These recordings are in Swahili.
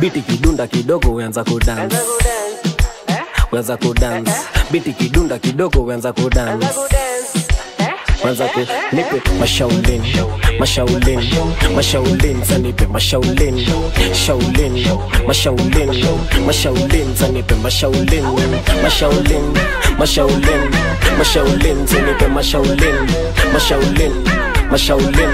Biti kidunda kidogo uanza kudance. Uanza kudance. Biti kidunda kidogo uanza kudance. Uanza ku nipe mashaulin, mashaulin, mashaulin zanipe mashaulin, shaulin, mashaulin, mashaulin zanipe mashaulin, mashaulin, mashaulin, mashaulin zanipe mashaulin, mashaulin, mashaulin,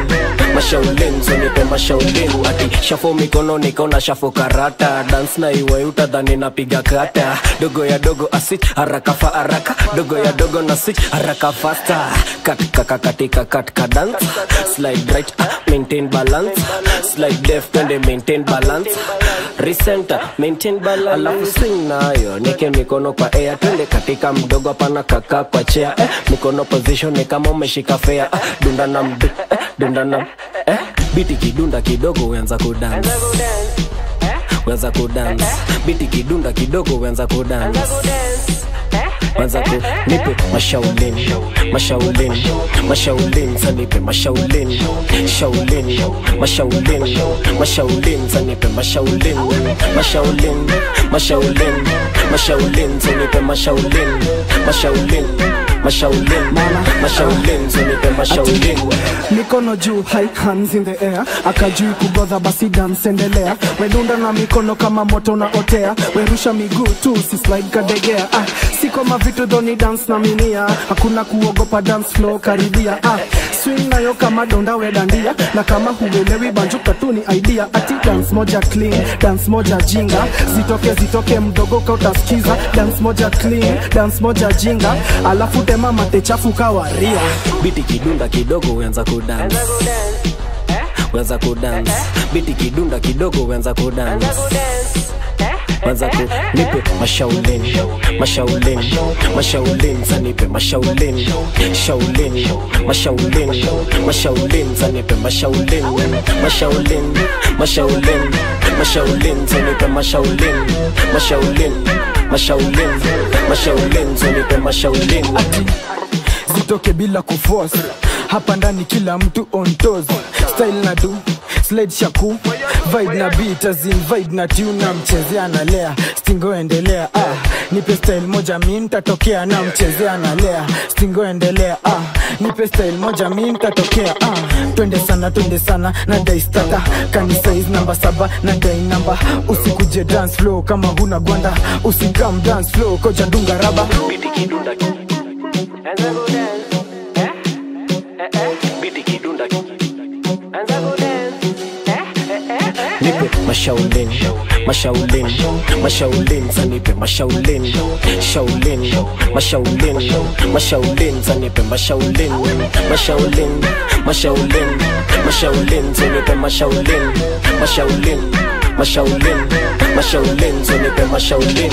mashaulin zanipe mashaulin. Ati shafo mikono nikona shafo karata, dance na iwe utadhani napiga kata. Dogo ya dogo asit haraka fa haraka, dogo ya dogo na switch haraka faster. Katika dance, slide right, maintain balance, slide left and maintain balance, recenter, maintain balance. Alafu swing nayo nike mikono kwa air, twende katika mdogo hapana kaka kwa chair. Mikono position ni kama umeshika fair, dunda na mdu, dunda na biti kidunda kidogo uanza kudance. Uanza kudance, biti kidunda kidogo uanza kudance. Uanza ku nipe mashaulin, mashaulin, mashaulin zanipe mashaulin, shaulin, mashaulin, mashaulin zanipe mashaulin, mashaulin, mashaulin, mashaulin zanipe mashaulin, mashaulin, mashaulin, mashaulin zanipe mashaulin. Mikono juu, high hands in the air. Akajui kugodha basi dance endelea. Wedunda na mikono kama moto na otea. Werusha miguu tu si slide kadegea. Siko mavitu doni dance na minia. Hakuna kuogopa dance flow karibia. Swing nayo kama donda wedandia. Na kama huwelewi banjuka tu ni idea. Ati dance moja clean, dance moja jinga. Zitoke mdogo kautasikiza. Dance moja clean, dance moja jinga. Alafu tema mate chafu kawaria. Biti kidunda kidogo uanza kudance. Uanza kudance. Biti kidunda kidogo uanza kudance. Uanza ku nipe mashaulin, mashaulin, mashaulin zanipe mashaulin, shaulin, mashaulin, mashaulin zanipe mashaulin, mashaulin, mashaulin, mashaulin zanipe mashaulin, mashaulin, mashaulin, mashaulin zanipe mashaulin. Zitoke bila kuforce. Hapa ndani kila mtu on toes. Style na do, slide shaku. Vibe na beat as in vibe na tune na mchezea na lea. Stingo endelea, nipe style moja mi nitatokea na mchezea na lea. Stingo endelea, nipe style moja mi nitatokea. Twende sana na dai starter. Kani size namba 7 na dai namba. Usikuje dance flow kama huna gwanda. Usikam dance flow koja dunga raba. Biti kidunda anza go dance, biti kidunda anza go dance, nipe mashaulin, mashaulin, mashaulin zanipe mashaulin, shaulin, mashaulin, mashaulin zanipe mashaulin, mashaulin, mashaulin, mashaulin zanipe mashaulin, mashaulin, mashaulin, mashaulin zanipe mashaulin.